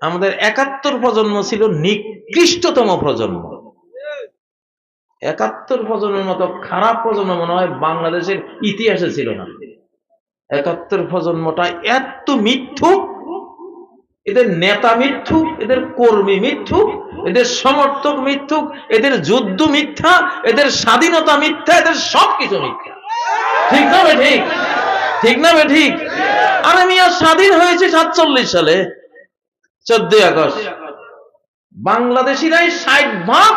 আমাদের ৭১ প্রজন্ম ছিল নিকৃষ্টতম প্রজন্ম। ৭১ প্রজন্মের মতো খারাপ প্রজন্ম মনে হয় বাংলাদেশের ইতিহাসে ছিল না। ৭১ প্রজন্মটা এত মিথ্যুক, এদের নেতা মিথ্যুক, এদের কর্মী মিথ্যুক, এদের সমর্থক মিথ্যুক, এদের যুদ্ধ মিথ্যা, এদের স্বাধীনতা মিথ্যা, এদের সবকিছু মিথ্যা। ঠিক না বে ঠিক? ঠিক না বে ঠিক? আর মিয়া স্বাধীন হয়েছে ৪৭ সালে ১৪ই আগস্ট। বাংলাদেশিরাই ৬০ ভাগ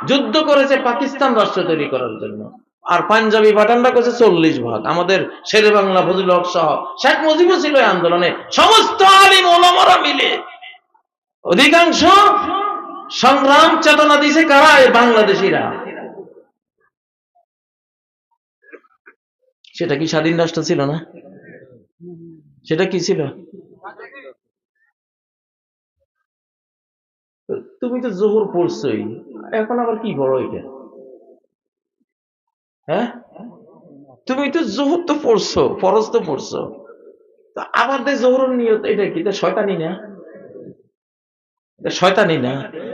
যুদ্ধ করেছে পাকিস্তান রাষ্ট্র তৈরি করার জন্য, আর পাঞ্জাবি পাঠানরা করেছে ৪০ ভাগ। আমাদের শেরে বাংলা ফজলুল হক সহ শেখ মুজিবও ছিল এই আন্দোলনে, সমস্ত আলিম ওলামারা মিলে অধিকাংশ সংগ্রাম চেতনা দিয়েছে কারা? এই বাংলাদেশিরা। সেটা কি স্বাধীন রাষ্ট্র ছিল না? সেটা কি ছিল? তুমি তো জোহর পড়ছই, এখন আবার কি পড়ো এটা? হ্যাঁ, তুমি তো জোহর তো পড়ছো, ফরজ তো পড়ছো, আবার জোহরের নিয়ত এটা কি? শয়তানি না? শয়তানি না?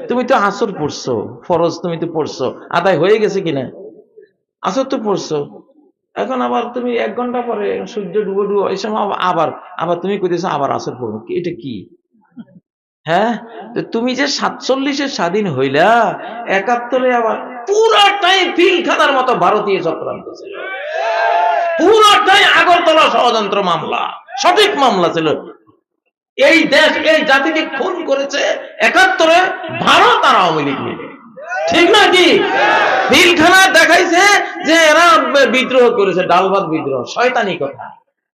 তুমি তো আসর পড়ছো, ফরজ তুমি তো পড়ছো, আদায় হয়ে গেছে কিনা? আসর তো পড়ছো, এখন আবার তুমি ১ ঘন্টা পরে সূর্য ডুবো ডুবো এই সময় আবার আবার তুমি কইতেছো আবার আসর পড়বো, এটা কি? হ্যাঁ, তুমি যে ৪৭-এ স্বাধীন হইলা, ৭১-এ আবার পুরাটাই পিলখানার মতো ভারতীয় চক্রান্ত ছিল, পুরাটাই আগরতলা ষড়যন্ত্র মামলা, সঠিক মামলা ছিল। এই দেশ এই জাতিকে খুন করেছে ৭১-এ ভারত আর আওয়ামী লীগ মিলে। ঠিক না কি? পিলখানা দেখাইছে যে এরা বিদ্রোহ করেছে, ডালভাত বিদ্রোহ, শয়তানি কথা।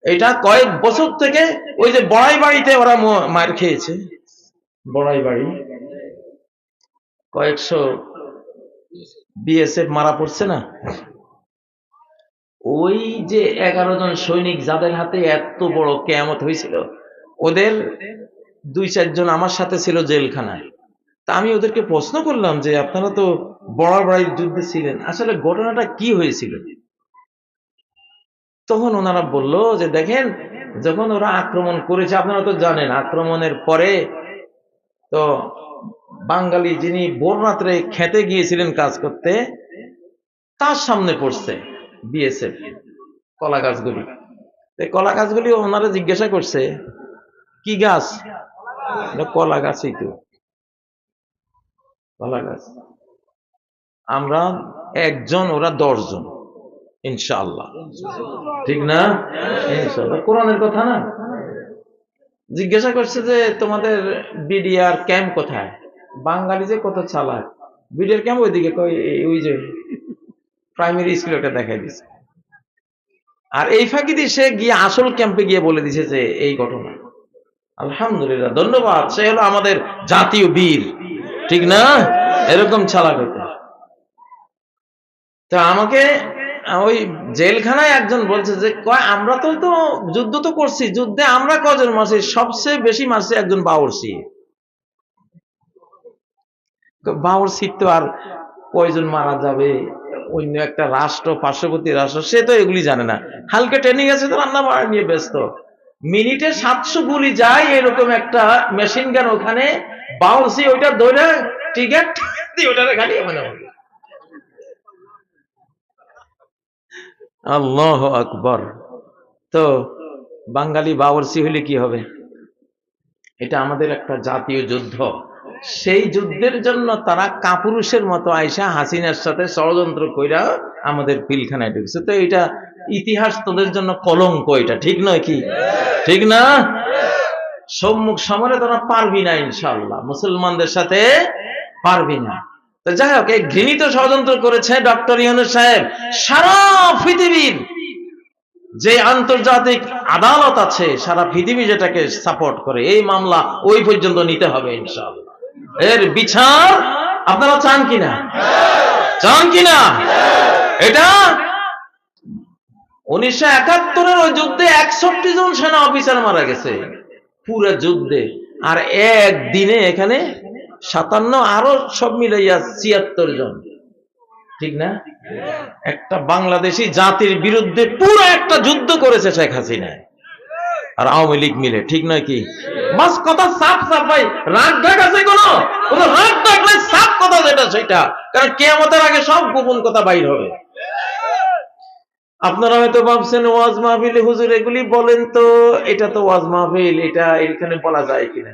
এটা কয়েক বছর থেকে ওই যে বড়াই বাড়িতে ওরা মার খেয়েছে, বড়াই বাড়ি কয়েকশো বিএসএফ মারা পড়ছে না, ওই যে ১১ জন সৈনিক যাদের হাতে এত বড় কিয়ামত হয়েছিল, ওদের ২-৪ জন আমার সাথে ছিল জেলখানায়। তা আমি ওদেরকে প্রশ্ন করলাম যে আপনারা তো বড়াইবাড়ির যুদ্ধে ছিলেন, আসলে ঘটনাটা কি হয়েছিল? তখন ওনারা বলল যে দেখেন, যখন ওরা আক্রমণ করেছে, আপনারা তো জানেন আক্রমণের পরে তো বাঙালি যিনি ভোর রাত্রে খেতে গিয়েছিলেন কাজ করতে, তার সামনে পড়ছে বিএসএফ কলা গাছগুলি। কলা গাছগুলি ওনারা জিজ্ঞাসা করছে কি গাছ? কলা গাছই তো, কলা গাছ। আমরা ১ জন, ওরা ১০ জন, ইনশাআল্লাহ। ঠিক না? ইনশাআল্লাহ, কোরআনের কথা না? জিজ্ঞাসা করছে যে তোমাদের বিডিআর ক্যাম্প কোথায়? বাঙালি যে কত চালাক, বিডিআর ক্যাম্প ওইদিকে, ওই যে প্রাইমারি স্কুল একটা দেখাই দিছে। আর এই ফাঁকি দিয়ে সে গিয়ে আসল ক্যাম্পে গিয়ে বলে দিছে যে এই ঘটনা। আলহামদুলিল্লাহ, ধন্যবাদ, সে হলো আমাদের জাতীয় বীর। ঠিক না? এরকম চালাক হইতে। তা আমাকে ওই জেলখানায় একজন বলছে যে আমরা তো যুদ্ধ তো করছি, যুদ্ধে আমরা কজন মারছি? সবচেয়ে বেশি মারছি একজন বাবরসি। বাবরসি তো আর কয়জন মারা যাবে, অন্য একটা রাষ্ট্র, পার্শ্ববর্তী রাষ্ট্র, সে তো এগুলি জানে না। হালকা ট্রেনিং আছে তো, রান্না বাড়া নিয়ে ব্যস্ত। মিনিটে ৭০০ গুলি যায় এরকম একটা মেশিন গান ওখানে, বাবরসি ওইটা ধরে টিকেট দিয়ে ওটা খালি মনে হবে। আল্লাহু আকবার। তো বাঙালি বাবরসি হইলে কি হবে? এটা আমাদের একটা জাতীয় যুদ্ধ। সেই যুদ্ধের জন্য তারা কাপুরুষের মতো আইসা হাসিনার সাথে ষড়যন্ত্র কইরা আমাদের পিলখানায় ঢুকছে। তো এটা ইতিহাস তোদের জন্য কলঙ্ক, এটা ঠিক নয় কি? ঠিক না? সম্মুখ সমরে তোরা পারবি না ইনশাআল্লাহ, মুসলমানদের সাথে পারবি না। তো যাই হোক, এই ঘৃণিত ষড়যন্ত্র করেছে ডক্টর ইউনূস সাহেব। সারা পৃথিবীর যে আন্তর্জাতিক আদালত আছে, সারা পৃথিবী যেটাকে সাপোর্ট করে, এই মামলা ওই পর্যন্ত নিতে হবে ইনশাআল্লাহ। এর বিচার আপনারা চান কিনা? চান কিনা? এটা ১৯৭১-এর ওই যুদ্ধে ৬১ জন সেনা অফিসার মারা গেছে পুরো যুদ্ধে, আর একদিনে এখানে ৫৭, আরো সব মিলাইয়া ৭৬ জন। ঠিক না? একটা বাংলাদেশি জাতির বিরুদ্ধে পুরো একটা যুদ্ধ করেছে শেখ হাসিনা। আর আওয়ামী লীগ মিলে, ঠিক নয় কি? বাস কথা সাফ সাফ ভাই, রাগ ঢাক আছে কোনো রাগ ঢাক নাই, সাফ কথা যেটা সেটা। কারণ কিয়ামতের আগে সব গোপন কথা বাইর হবে। আপনারা হয়তো ভাবছেন ওয়াজ মাহফিলে হুজুর এগুলি বলেন, তো এটা তো ওয়াজ মাহফিল, এটা এখানে বলা যায় কিনা?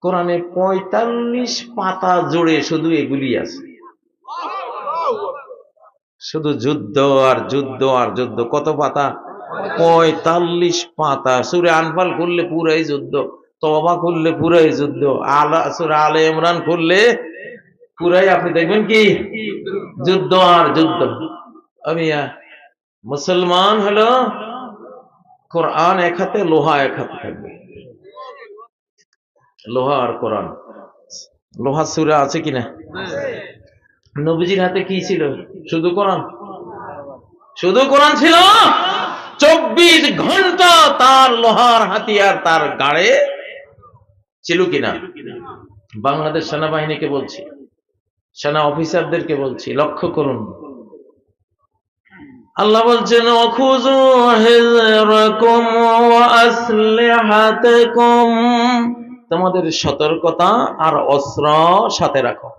কোরআনে 45 পাতা জুড়ে শুধু এগুলি আছে, শুধু যুদ্ধ আর যুদ্ধ আর যুদ্ধ। কত পাতা? 45 পাতা। সূরা আনফাল খুললে পুরাই যুদ্ধ, তওবা খুললে পুরাই যুদ্ধ, সূরা আলে ইমরান খুললে পুরাই আপনি দেখবেন কি যুদ্ধ আর যুদ্ধ। আমি মুসলমান হলো কোরআন এক হাতে, লোহা এক হাতে থাকবে। লোহা আর কোরআন। লোহা সূরা আছে কিনা? নবীজির হাতে কি ছিল? শুধু কোরআন। শুধু কোরআন ছিল। 24 ঘন্টা তার লোহার হাতিয়ার তার গাড়ে ছিল কিনা? বাংলাদেশ সেনাবাহিনীকে বলছি, সেনা অফিসারদেরকে বলছি, লক্ষ্য করুন। আল্লাহ বলছেন অখুযু হিযরাকুম ওয়া আসলিহাতাকুম, তোমাদের সতর্কতা আর অস্ত্র সাথে রাখো।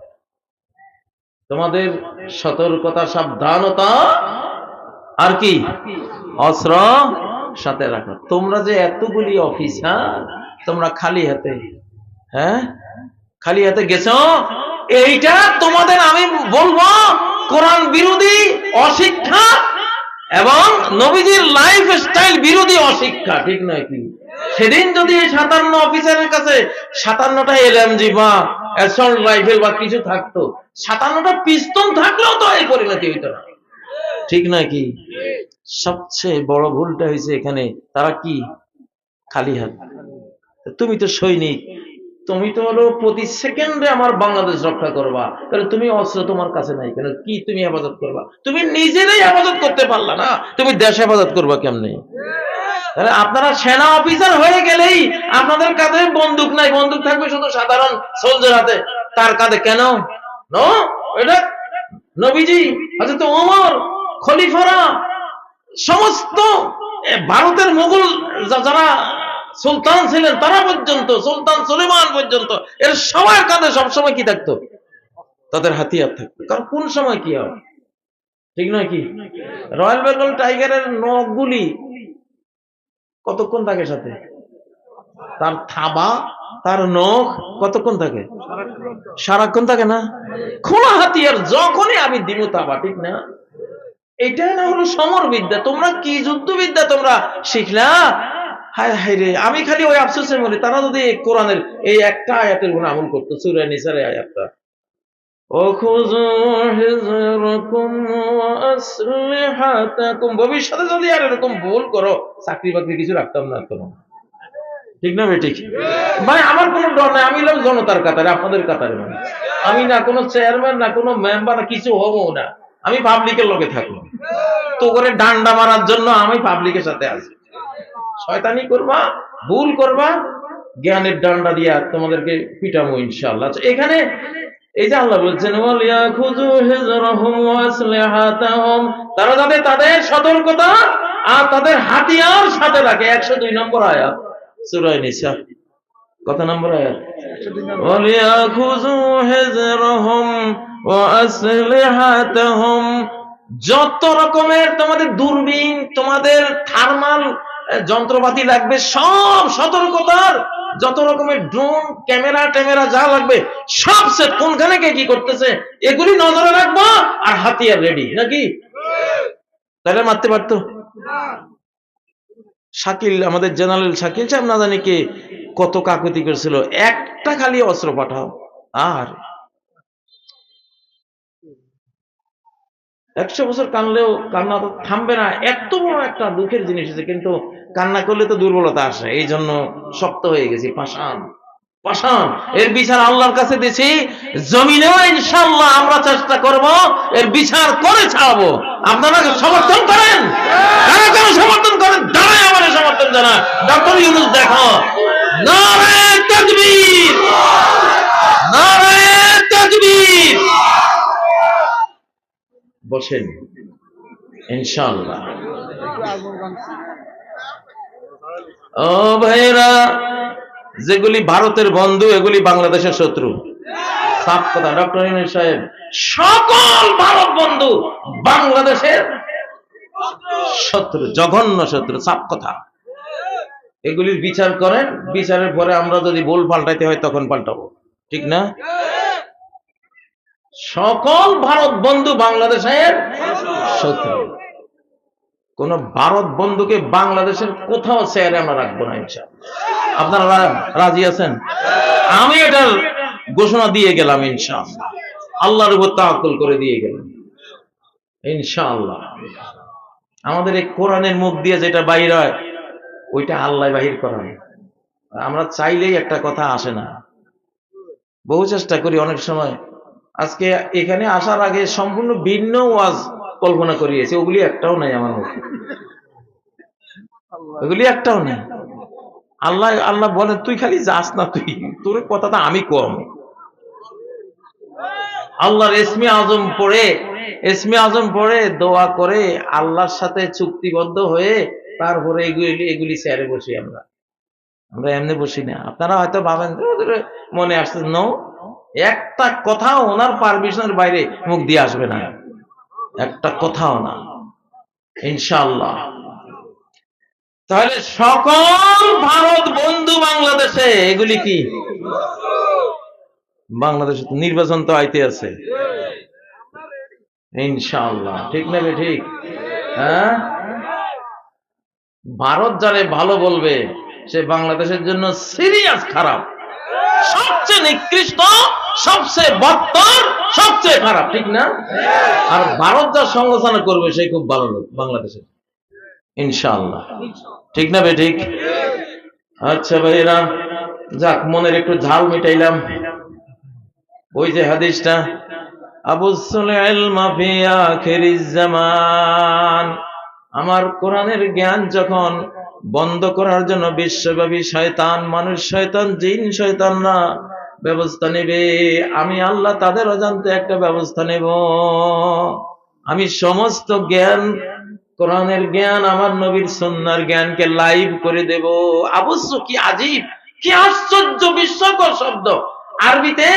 তোমাদের সতর্কতা, সাবধানতা আর কি অস্ত্র সাথে রাখো। তোমরা যে এতগুলি অফিসার, তোমরা খালি হাতে, খালি হাতে গেছো, এইটা তোমাদের আমি বলবো কোরআন বিরোধী অশিক্ষা এবং নবীজির লাইফ স্টাইল বিরোধী অশিক্ষা, ঠিক নয় কি? সেদিন যদি 57 অফিসারের কাছে 57টা এলএমজি বা অ্যাসল্ট রাইফেল বা কিছু থাকতো, 57টা পিস্তল থাকলেও তো এই পরিণতি হইতো না, ঠিক নয় কি? সবচেয়ে বড় ভুলটা হয়েছে এখানে, তারা কি খালি হাত। তুমি তো সৈনিক, তুমি তো হলো প্রতি সেকেন্ডে আমার বাংলাদেশ রক্ষা করবা, তাহলে তুমি অস্ত্র তোমার কাছে নাই কেন? কি তুমি হেফাজত করবা? তুমি নিজেরাই হেফাজত করতে পারলা না, তুমি দেশ হেফাজত করবা কেমনে? তাহলে আপনারা সেনা অফিসার হয়ে গেলেই আপনাদের কাঁধে বন্দুক নাই, বন্দুক থাকবে শুধু সাধারণ সোলজার হাতে। তার কাঁধে কেন? এটা নবীজি, হযরত ওমর, খলিফারা, সমস্ত ভারতের মুঘল যারা সুলতান ছিলেন তারা পর্যন্ত, সুলতান সুলেমান পর্যন্ত, এর সবার কাঁধে সবসময় কি থাকতো? তাদের হাতিয়ার থাকতো। কারণ কোন সময় কি হয়, ঠিক নয় কি? রয়্যাল বেঙ্গল টাইগারের নখগুলি কতক্ষণ থাকে সাথে? তার থাবা, তার নখ কতক্ষণ থাকে? সারাক্ষণ থাকে না? খোলা হাতিয়ার, যখনই আমি দিব থাবা, ঠিক না? এটা না হলো সমর বিদ্যা। তোমরা কি যুদ্ধবিদ্যা তোমরা শিখলা? হায় হায় রে, আমি খালি ওই আফসোসে মরি, তারা যদি কোরআনের এই একটা আয়াতের উপর আমল করতো, সূরা নিসার আয়াতটা, ওখুযু হিযরাকুম ওয়া আসলিহাতাকুম, ভবিষ্যতে যদি আর এরকম ভুল করো, চাকরি বাকরি কিছু রাখতাম না তোমার, ঠিক না বেঠিক? ভাই আমার কোনো ডর নাই, আমি হলাম জনতার কাতারে, আপনাদের কাতারে মানে। আমি না কোনো চেয়ারম্যান, না কোনো মেম্বার, না কিছু হবো না। আমি পাবলিকের লোকে থাকবো, তো করে ডান্ডা মারার জন্য আমি পাবলিকের সাথে আছি। শয়তানি করবা, ভুল করবা, জ্ঞানের ডান্ডা দিয়া তোমাদেরকে পিটাবো ইনশাআল্লাহ। এখানে এই যে আল্লাহ বলছেন ওয়ালিয়াখুযু হিযরাহুম ওয়া আসলিহাতাহুম, তারা যাতে তাদের সতর্কতা আর তাদের হাতিয়ার সাথে রাখে। 102 নম্বর আয়াত সূরা নিসা। কত নম্বর আয়াত? ওয়ালিয়াখুযু হিযরাহুম ওয়া আসলিহাতাহুম, যত রকমের তোমাদের দূরবীন, তোমাদের থার্মাল যন্ত্রপাতি লাগবে, সব সতর্কতার, যত রকমের ড্রোন, ক্যামেরা ট্যামেরা যা লাগবে সব সেট, কোনখানে কে কি করতেছে এগুলি নজরে রাখবো, আর হাতিয়ার রেডি নাকি? তাহলে মারতে পারতো? শাকিল, আমাদের জেনারেল শাকিল সাহেব না জানি কে কত কাকুতি করেছিল, একটা খালি অস্ত্র পাঠাও, আর 100 বছর কানলেও কান্না তো থামবে না। এত বড় একটা দুঃখের জিনিস আছে, কিন্তু কান্না করলে তো দুর্বলতা আসে, এই জন্য শক্ত হয়ে গেছি, পাষাণ পাষাণ। এর বিচার আল্লাহর কাছে দিছি, জমিনেও ইনশাআল্লাহ আমরা চেষ্টা করব এর বিচার করে ছাড়বো। আপনারা সমর্থন করেন? কারা কারা সমর্থন করেন? দাঁড়ায় আমার সমর্থন জানা। ডক্টর ইউনূস দেখো, নারে তাকবীর, নারে তাকবীর। বসেন ইনশাআল্লাহ। ও ভাইরা, যেগুলি ভারতের বন্ধু এগুলি বাংলাদেশের শত্রু। সাফ কথা ডক্টর ইউনূস সাহেব, সকল ভারত বন্ধু বাংলাদেশের শত্রু, জঘন্য শত্রু, সাফ কথা। এগুলির বিচার করেন, বিচারের পরে আমরা যদি ভুল পাল্টাইতে হয় তখন পাল্টাবো, ঠিক না? সকল ভারত বন্ধু বাংলাদেশের শত্রু। কোন ভারত বন্ধুকে বাংলাদেশের কোথাও চেয়ারে আমরা রাখবো না ইনশাআল্লাহ। আপনারা রাজি আছেন? আমি এটার ঘোষণা দিয়ে গেলাম ইনশাআল্লাহ, আল্লাহর উপর তাওয়াক্কুল করে দিয়ে গেলাম ইনশাআল্লাহ। আমাদের এই কোরআনের মুখ দিয়ে যেটা বাইর হয় ওইটা আল্লাহ বাহির করেন। আমরা চাইলেই একটা কথা আসে না, বহু চেষ্টা করি অনেক সময়। আজকে এখানে আসার আগে সম্পূর্ণ ভিন্ন ওয়াজ কল্পনা করিয়েছি, ওগুলি একটাও নাই আমার মুখে, ওগুলি একটাও নেই। আল্লাহ আল্লাহ বলেন তুই খালি যাস না, তুই তোর কথাটা আমি কম। আল্লাহর ইসমে আজম পড়ে দোয়া করে আল্লাহর সাথে চুক্তিবদ্ধ হয়ে তারপরে এগুলি চেয়ারে বসি। আমরা এমনি বসি না। আপনারা হয়তো ভাবেন মনে আসছে, নো, একটা কথাও ওনার পারমিশনের বাইরে মুখ দিয়ে আসবে না, একটা কথাও না ইনশাআল্লাহ। তাহলে সকল ভারত বন্ধু বাংলাদেশে, এগুলি কি বাংলাদেশে নির্বাচন তো আইতে আছে ইনশাআল্লাহ, ঠিক না? ঠিক, হ্যাঁ। ভারত যারে ভালো বলবে সে বাংলাদেশের জন্য সিরিয়াস খারাপ, সবচেয়ে নিকৃষ্ট, সবচেয়ে বদতর, সবচেয়ে খারাপ, ঠিক না? আর ভারত যার সমালোচনা করবে সে খুব ভালো লোক বাংলাদেশের ইনশাআল্লাহ, ঠিক না? ঠিক। আচ্ছা ভাইরা, যাক, মনের একটু ঝাল মিটাইলাম। ওই যে হাদিসটা, আবুসুল ইলমা ফি আখিরিজ জামান, আমার কোরআনের জ্ঞান যখন বন্ধ করার জন্য বিশ্বব্যাপী শয়তান, মানুষ শয়তান, জিন শয়তানরা ব্যবস্থা নেবে, আমি আল্লাহ তাদের অজান্তে একটা ব্যবস্থা নেব। আমি সমস্ত জ্ঞান, কোরআনের জ্ঞান, আমার নবীর সুন্নাহর জ্ঞানকে লাইভ করে দেব। আবশ্য কি আজীব, কি আশ্চর্য, বিস্ময়কর শব্দ। আরবিতে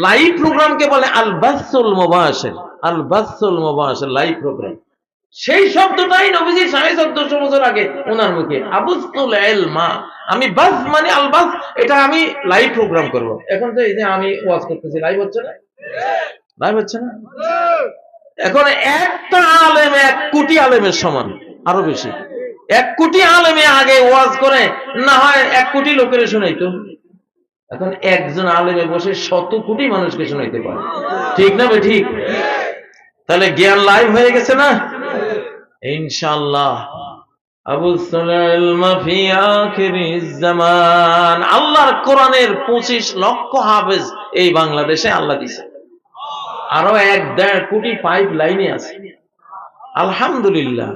লাইভ প্রোগ্রামকে বলে আল বাসুল মুবাশির, আল বাসুল মুবাশির, লাইভ প্রোগ্রাম। সেই শব্দটাই নবীজি 1450 বছর আগে ওনার মুখে, আবুসুল ইলমা, আমি বাস মানে আল বাস, এটা আমি লাইভ প্রোগ্রাম করব। এখন তো এই যে আমি ওয়াজ করতেছি, লাইভ হচ্ছে না? লাইভ হচ্ছে না? এখন একটা আলেম 1 কোটি আলেমের সমান, আরো বেশি। 1 কোটি আলেমে আগে ওয়াজ করে না হয় 1 কোটি লোকের শোনাইতো, এখন একজন আলেমে বসে 100 কোটি মানুষকে শোনাইতে পারে, ঠিক না? ঠিক। তাহলে জ্ঞান লাইভ হয়ে গেছে না ইনশাআল্লাহ। আবুসুল ইলমা ফি আখিরিজ জামান, আল্লাহর কোরআনের 25 লক্ষ হাফেজ এই বাংলাদেশে আল্লাহ দিয়েছে, আরো 1.5 কোটি পাইপ লাইনে আছে আলহামদুলিল্লাহ।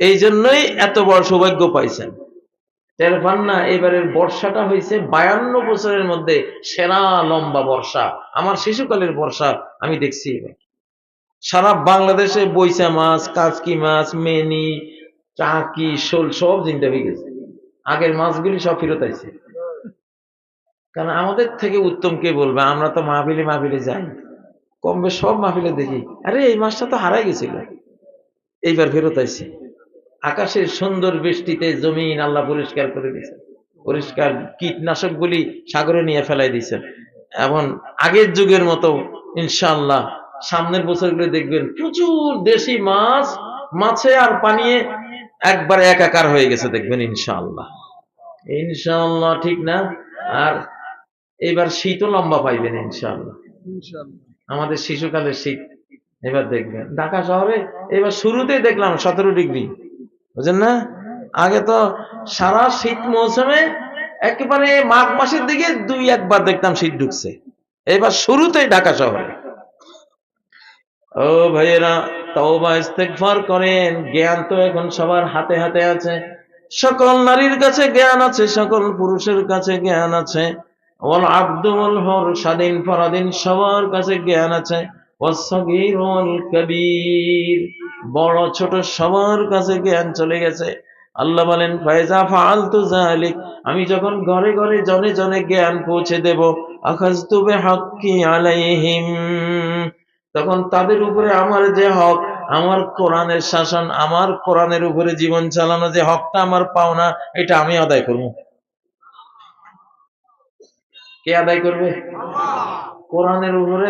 এই জন্যই এত বড় সৌভাগ্য পাইছেন। টের পান না? এবারের বর্ষাটা হয়েছে 52 বছরের মধ্যে সেরা লম্বা বর্ষা, আমার শিশুকালের বর্ষা আমি দেখছি। এবার সারা বাংলাদেশে বৈশা মাছ, কাজকি মাছ, মেনি, চাকি, শোল সব জিনতে হয়ে গেছে। আগের মাছগুলি সব ফেরত আইছে, কারণ আমাদের থেকে উত্তম কে বলবে? আমরা তো মাহফিলে যাই, কমবে সব মাহফিলে দেখি, আরে এই মাছটা তো হারাই গেছিল, এইবার ফেরত আইছে। আকাশের সুন্দর বৃষ্টিতে জমিন আল্লাহ পরিষ্কার করে দিয়েছে, পরিষ্কার কীটনাশক গুলি সাগরে নিয়ে ফেলাই দিয়েছেন। এখন আগের যুগের মতো ইনশাআল্লাহ সামনের বছরগুলো দেখবেন প্রচুর দেশি মাছ, মাছে আর পানিয়ে একবার একাকার হয়ে গেছে, দেখবেন ইনশাআল্লাহ। ইনশাআল্লাহ, ঠিক না? আর এবার শীতও লম্বা পাইবেন ইনশাআল্লাহ, আমাদের শিশুকালের শীত এবার দেখবেন। ঢাকা শহরে এবার শুরুতেই দেখলাম 17 ডিগ্রি, বুঝলেন না? আগে তো সারা শীত মৌসুমে একেবারে মাঘ মাসের দিকে 2-1 বার দেখতাম শীত ঢুকছে, এবার শুরুতেই ঢাকা শহরে। ও ভাইয়েরা, তওবা ইস্তেগফার করেন। জ্ঞান তো এখন সবার হাতে হাতে আছে, সকল নারীর কাছে জ্ঞান আছে, সকল পুরুষের কাছে জ্ঞান আছে। ওয়াল আবদু ওয়াল হুর, স্বাধীন পরাধীন সবার কাছে জ্ঞান আছে। ওয়াস সাগীর ওয়াল কাবীর, বড় ছোট সবার কাছে জ্ঞান চলে গেছে। আল্লাহ বলেন ফাইজা ফাআলতু যালিক, আমি যখন ঘরে ঘরে জনে জনে জ্ঞান পৌঁছে দেব, আখাযতু বিহাক্কি আলাইহিম, তখন তাদের উপরে আমার যে হক, আমার কোরআনের শাসন, আমার কোরআনের উপরে জীবন চালানো, যে হকটা আমার পাওনা, এটা আমি আদায় করব। কে আদায় করবে? কোরআনের উপরে